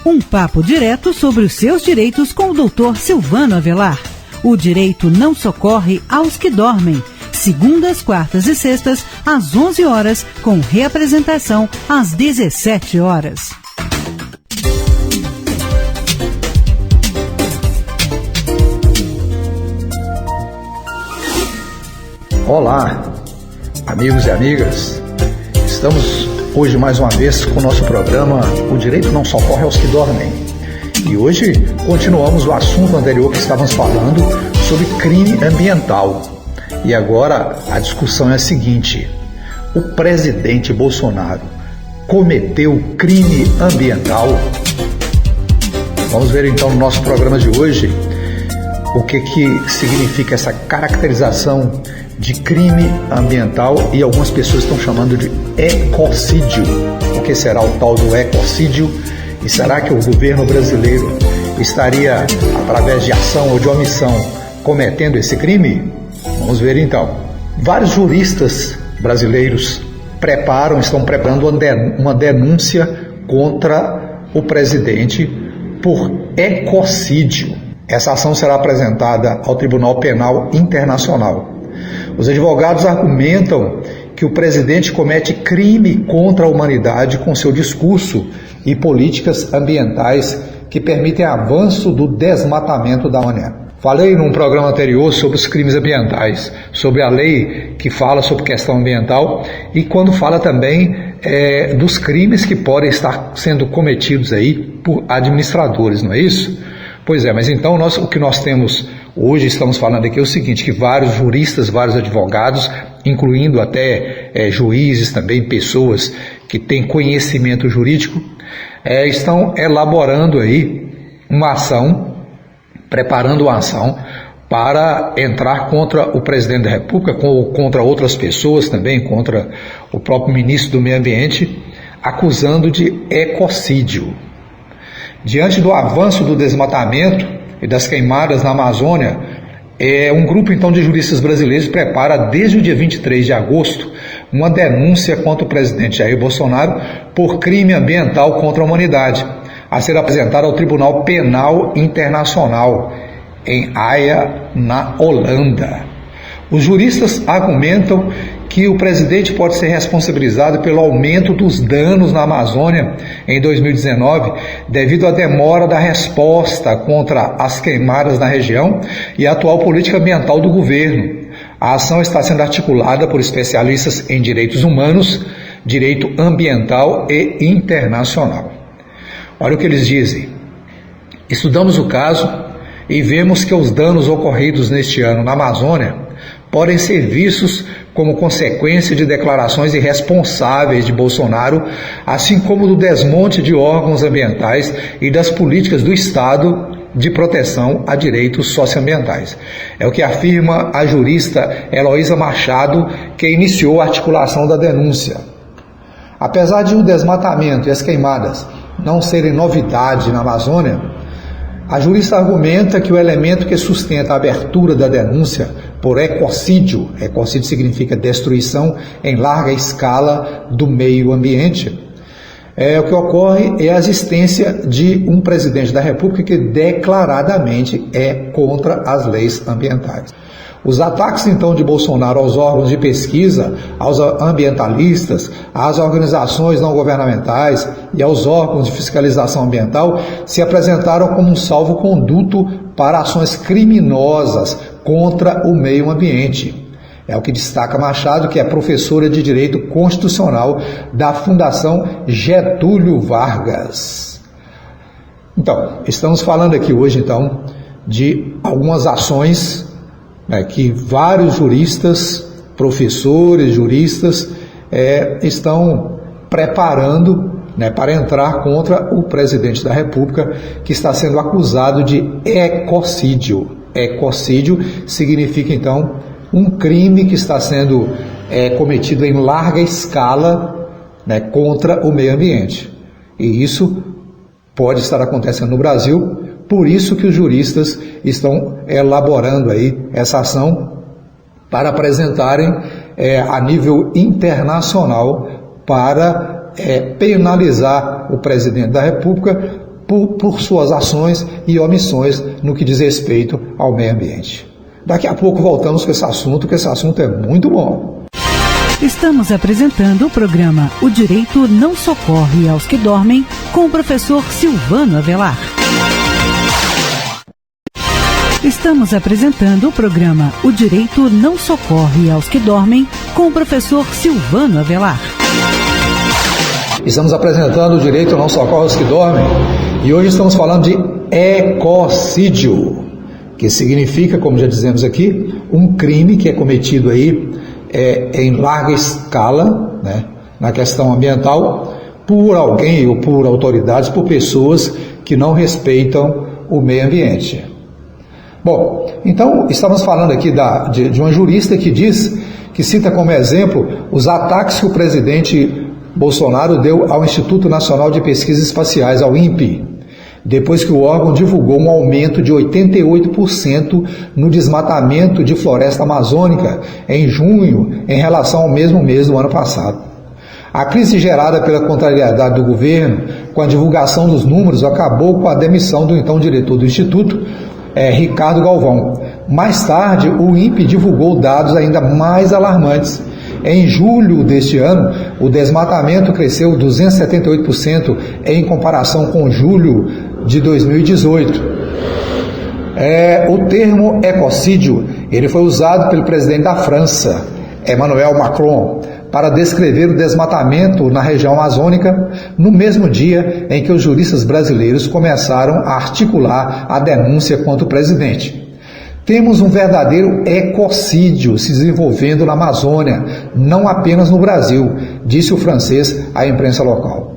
Um papo direto sobre os seus direitos com o Dr. Silvano Avelar. O direito não socorre aos que dormem. Segundas, quartas e sextas, às 11 horas, com reapresentação às 17 horas. Olá, amigos e amigas. Estamos hoje mais uma vez com o nosso programa O Direito Não Socorre aos que Dormem. E hoje continuamos o assunto anterior que estávamos falando sobre crime ambiental. E agora a discussão é a seguinte: o presidente Bolsonaro cometeu crime ambiental? Vamos ver então no nosso programa de hoje o que significa essa caracterização de crime ambiental, e algumas pessoas estão chamando de ecocídio. O que será o tal do ecocídio? E será que o governo brasileiro estaria, através de ação ou de omissão, cometendo esse crime? Vamos ver então. Vários juristas brasileiros estão preparando uma denúncia contra o presidente por ecocídio. Essa ação será apresentada ao Tribunal Penal Internacional. Os advogados argumentam que o presidente comete crime contra a humanidade com seu discurso e políticas ambientais que permitem avanço do desmatamento da Amazônia. Falei num programa anterior sobre os crimes ambientais, sobre a lei que fala sobre questão ambiental e quando fala também dos crimes que podem estar sendo cometidos aí por administradores, não é isso? Pois é, mas então o que nós temos hoje, estamos falando aqui é o seguinte, que vários juristas, vários advogados, incluindo até juízes também, pessoas que têm conhecimento jurídico, estão elaborando aí uma ação, preparando uma ação para entrar contra o presidente da República, contra outras pessoas também, contra o próprio ministro do Meio Ambiente, acusando de ecocídio. Diante do avanço do desmatamento e das queimadas na Amazônia, um grupo então de juristas brasileiros prepara desde o dia 23 de agosto uma denúncia contra o presidente Jair Bolsonaro por crime ambiental contra a humanidade, a ser apresentada ao Tribunal Penal Internacional em Haia, na Holanda. Os juristas argumentam que o presidente pode ser responsabilizado pelo aumento dos danos na Amazônia em 2019, devido à demora da resposta contra as queimadas na região e a atual política ambiental do governo. A ação está sendo articulada por especialistas em direitos humanos, direito ambiental e internacional. Olha o que eles dizem. Estudamos o caso e vemos que os danos ocorridos neste ano na Amazônia podem ser vistos como consequência de declarações irresponsáveis de Bolsonaro, assim como do desmonte de órgãos ambientais e das políticas do Estado de proteção a direitos socioambientais. É o que afirma a jurista Heloísa Machado, que iniciou a articulação da denúncia. Apesar de o desmatamento e as queimadas não serem novidade na Amazônia, a jurista argumenta que o elemento que sustenta a abertura da denúncia por ecocídio significa destruição em larga escala do meio ambiente, o que ocorre é a existência de um presidente da República que declaradamente é contra as leis ambientais. Os ataques, então, de Bolsonaro aos órgãos de pesquisa, aos ambientalistas, às organizações não governamentais e aos órgãos de fiscalização ambiental se apresentaram como um salvo-conduto para ações criminosas contra o meio ambiente. É o que destaca Machado, que é professora de Direito Constitucional da Fundação Getúlio Vargas. Então, estamos falando aqui hoje, então, de algumas ações que vários juristas, professores, juristas, estão preparando para entrar contra o presidente da República, que está sendo acusado de ecocídio. Ecocídio significa, então, um crime que está sendo cometido em larga escala contra o meio ambiente. E isso pode estar acontecendo no Brasil. Por isso que os juristas estão elaborando aí essa ação para apresentarem a nível internacional para penalizar o presidente da República por suas ações e omissões no que diz respeito ao meio ambiente. Daqui a pouco voltamos com esse assunto, que esse assunto é muito bom. Estamos apresentando o programa O Direito Não Socorre aos que Dormem, com o professor Silvano Avelar. Estamos apresentando o programa O Direito Não Socorre aos que Dormem, com o professor Silvano Avelar. Estamos apresentando O Direito Não Socorre aos que Dormem e hoje estamos falando de ecocídio, que significa, como já dizemos aqui, um crime que é cometido aí em larga escala, né, na questão ambiental, por alguém ou por autoridades, por pessoas que não respeitam o meio ambiente. Bom, então estamos falando aqui de uma jurista que cita como exemplo os ataques que o presidente Bolsonaro deu ao Instituto Nacional de Pesquisas Espaciais, ao INPE, depois que o órgão divulgou um aumento de 88% no desmatamento de floresta amazônica em junho, em relação ao mesmo mês do ano passado. A crise gerada pela contrariedade do governo com a divulgação dos números acabou com a demissão do então diretor do Instituto, Ricardo Galvão. Mais tarde, o INPE divulgou dados ainda mais alarmantes. Em julho deste ano, o desmatamento cresceu 278% em comparação com julho de 2018. O termo ecocídio ele foi usado pelo presidente da França, Emmanuel Macron, para descrever o desmatamento na região amazônica, no mesmo dia em que os juristas brasileiros começaram a articular a denúncia contra o presidente. Temos um verdadeiro ecocídio se desenvolvendo na Amazônia, não apenas no Brasil, disse o francês à imprensa local.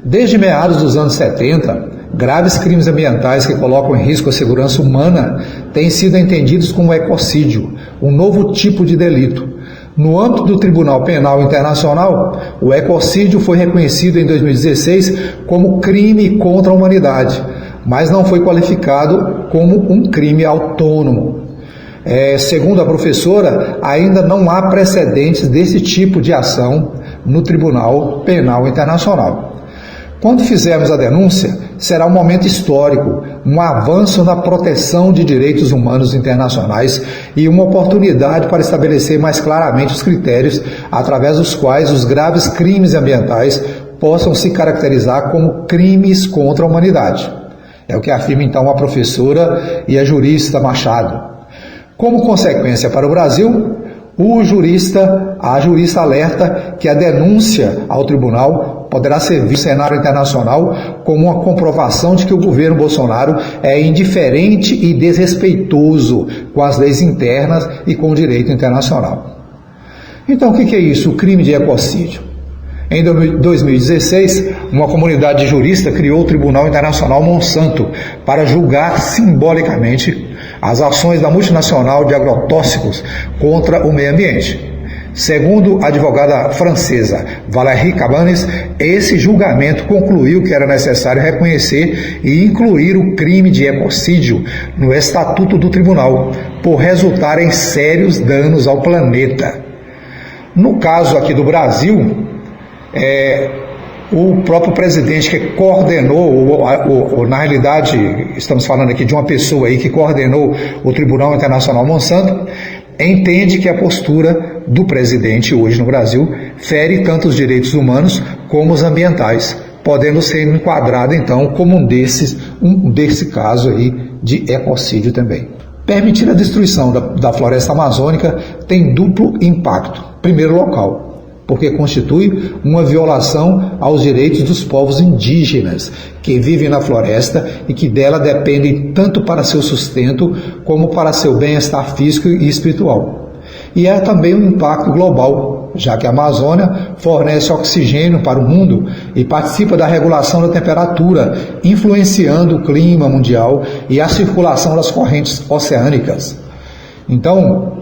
Desde meados dos anos 70, graves crimes ambientais que colocam em risco a segurança humana têm sido entendidos como ecocídio, um novo tipo de delito. No âmbito do Tribunal Penal Internacional, o ecocídio foi reconhecido em 2016 como crime contra a humanidade, mas não foi qualificado como um crime autônomo. Segundo a professora, ainda não há precedentes desse tipo de ação no Tribunal Penal Internacional. Quando fizermos a denúncia, será um momento histórico, um avanço na proteção de direitos humanos internacionais e uma oportunidade para estabelecer mais claramente os critérios através dos quais os graves crimes ambientais possam se caracterizar como crimes contra a humanidade. É o que afirma então a professora e a jurista Machado. Como consequência para o Brasil, a jurista alerta que a denúncia ao tribunal poderá servir no cenário internacional como uma comprovação de que o governo Bolsonaro é indiferente e desrespeitoso com as leis internas e com o direito internacional. Então, o que é isso? O crime de ecocídio. Em 2016, uma comunidade de juristas criou o Tribunal Internacional Monsanto para julgar simbolicamente as ações da multinacional de agrotóxicos contra o meio ambiente. Segundo a advogada francesa Valérie Cabanes, esse julgamento concluiu que era necessário reconhecer e incluir o crime de ecocídio no estatuto do tribunal, por resultar em sérios danos ao planeta. No caso aqui do Brasil, o próprio presidente que coordenou, ou na realidade estamos falando aqui de uma pessoa aí que coordenou o Tribunal Internacional Monsanto, entende que a postura do presidente hoje no Brasil fere tanto os direitos humanos como os ambientais, podendo ser enquadrado então como um desse caso aí de ecocídio também. Permitir a destruição da floresta amazônica tem duplo impacto. Primeiro, local, porque constitui uma violação aos direitos dos povos indígenas que vivem na floresta e que dela dependem tanto para seu sustento como para seu bem-estar físico e espiritual. E é também um impacto global, já que a Amazônia fornece oxigênio para o mundo e participa da regulação da temperatura, influenciando o clima mundial e a circulação das correntes oceânicas. Então,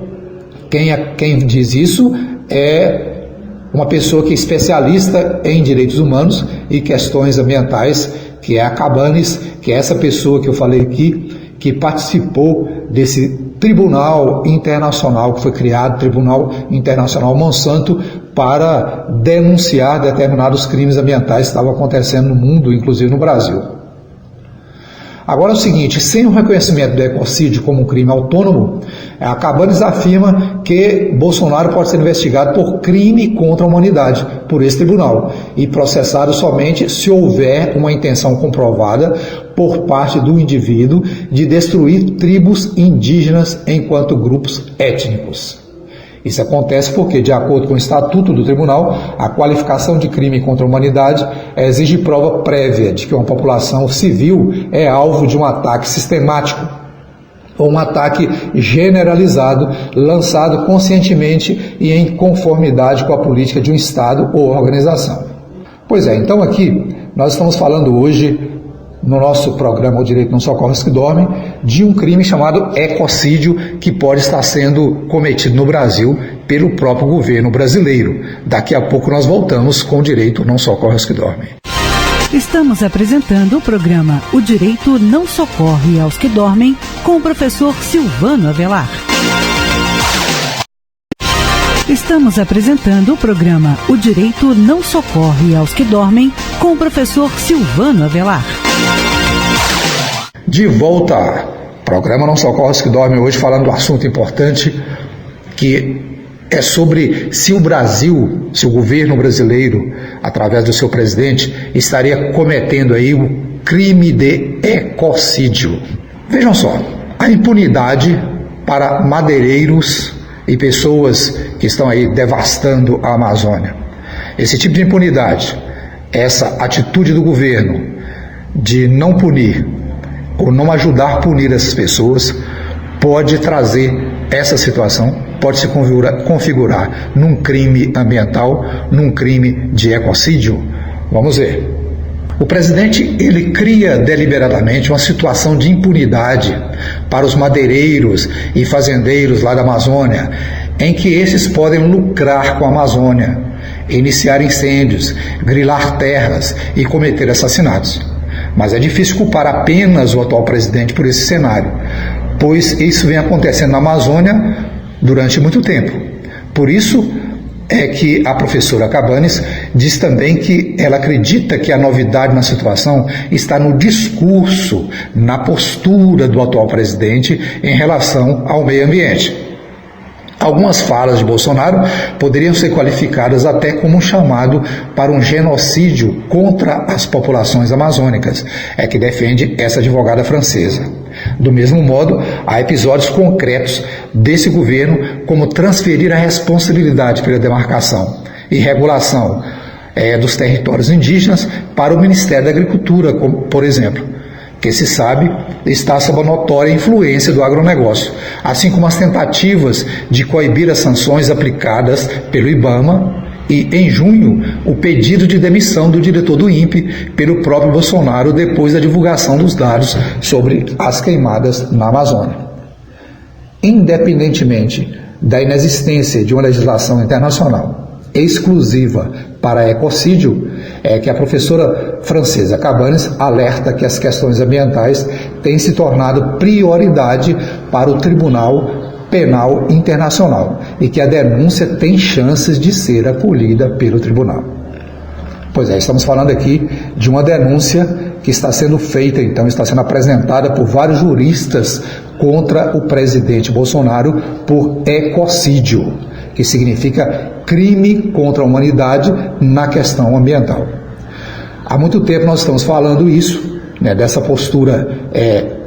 quem diz isso é uma pessoa que é especialista em direitos humanos e questões ambientais, que é a Cabanes, que é essa pessoa que eu falei aqui, que participou desse Tribunal Internacional que foi criado, Tribunal Internacional Monsanto, para denunciar determinados crimes ambientais que estavam acontecendo no mundo, inclusive no Brasil. Agora é o seguinte, sem o reconhecimento do ecocídio como um crime autônomo, a Cabanes afirma que Bolsonaro pode ser investigado por crime contra a humanidade por esse tribunal e processado somente se houver uma intenção comprovada por parte do indivíduo de destruir tribos indígenas enquanto grupos étnicos. Isso acontece porque, de acordo com o Estatuto do Tribunal, a qualificação de crime contra a humanidade exige prova prévia de que uma população civil é alvo de um ataque sistemático ou um ataque generalizado, lançado conscientemente e em conformidade com a política de um Estado ou organização. Pois é, então aqui nós estamos falando hoje, no nosso programa O Direito Não Socorre os que Dormem, de um crime chamado ecocídio que pode estar sendo cometido no Brasil pelo próprio governo brasileiro. Daqui a pouco nós voltamos com O Direito Não Socorre os que Dormem. Estamos apresentando o programa O Direito Não Socorre aos que Dormem com o professor Silvano Avelar. Estamos apresentando o programa O Direito Não Socorre aos que Dormem com o professor Silvano Avelar. De volta, programa Não Socorre os que Dormem, hoje falando do assunto importante que é sobre se o Brasil, se o governo brasileiro, através do seu presidente, estaria cometendo aí o crime de ecocídio. Vejam só, a impunidade para madeireiros e pessoas que estão aí devastando a Amazônia. Esse tipo de impunidade, essa atitude do governo de não punir ou não ajudar a punir essas pessoas, pode trazer essa situação, pode se configurar num crime ambiental, num crime de ecocídio. Vamos ver. O presidente, ele cria deliberadamente uma situação de impunidade para os madeireiros e fazendeiros lá da Amazônia, em que esses podem lucrar com a Amazônia, iniciar incêndios, grilar terras e cometer assassinatos. Mas é difícil culpar apenas o atual presidente por esse cenário, pois isso vem acontecendo na Amazônia durante muito tempo. Por isso é que a professora Cabanes diz também que ela acredita que a novidade na situação está no discurso, na postura do atual presidente em relação ao meio ambiente. Algumas falas de Bolsonaro poderiam ser qualificadas até como um chamado para um genocídio contra as populações amazônicas, é que defende essa advogada francesa. Do mesmo modo, há episódios concretos desse governo, como transferir a responsabilidade pela demarcação e regulação dos territórios indígenas para o Ministério da Agricultura, como, por exemplo, que se sabe está sob a notória influência do agronegócio, assim como as tentativas de coibir as sanções aplicadas pelo IBAMA e, em junho, o pedido de demissão do diretor do INPE pelo próprio Bolsonaro depois da divulgação dos dados sobre as queimadas na Amazônia. Independentemente da inexistência de uma legislação internacional exclusiva para ecocídio, é que a professora francesa Cabanes alerta que as questões ambientais têm se tornado prioridade para o Tribunal Penal Internacional e que a denúncia tem chances de ser acolhida pelo tribunal. Pois é, estamos falando aqui de uma denúncia que está sendo feita, então, está sendo apresentada por vários juristas contra o presidente Bolsonaro por ecocídio, que significa crime contra a humanidade na questão ambiental. Há muito tempo nós estamos falando isso, dessa postura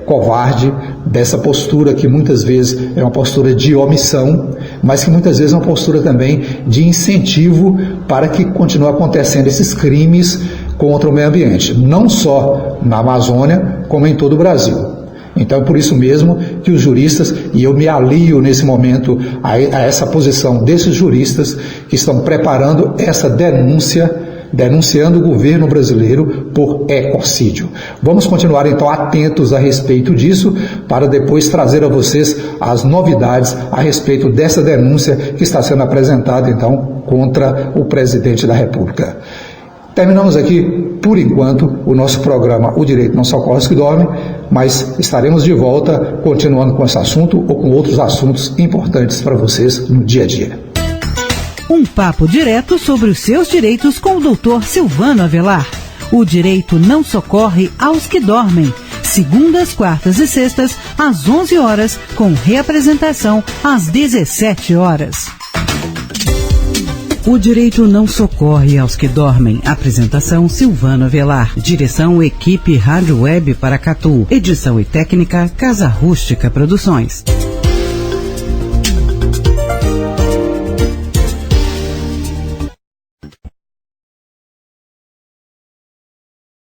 covarde, dessa postura que muitas vezes é uma postura de omissão, mas que muitas vezes é uma postura também de incentivo para que continuem acontecendo esses crimes contra o meio ambiente, não só na Amazônia, como em todo o Brasil. Então é por isso mesmo que os juristas, e eu me alio nesse momento a essa posição desses juristas que estão preparando essa denúncia, denunciando o governo brasileiro por ecocídio. Vamos continuar então atentos a respeito disso, para depois trazer a vocês as novidades a respeito dessa denúncia que está sendo apresentada então contra o presidente da República. Terminamos aqui, por enquanto, o nosso programa O Direito Não Socorre os que Dormem, mas estaremos de volta continuando com esse assunto ou com outros assuntos importantes para vocês no dia a dia. Um papo direto sobre os seus direitos com o Dr. Silvano Avelar. O direito não socorre aos que dormem. Segundas, quartas e sextas, às 11 horas, com reapresentação às 17 horas. O direito não socorre aos que dormem. Apresentação Silvano Avelar. Direção Equipe Rádio Web Paracatu. Edição e técnica Casa Rústica Produções.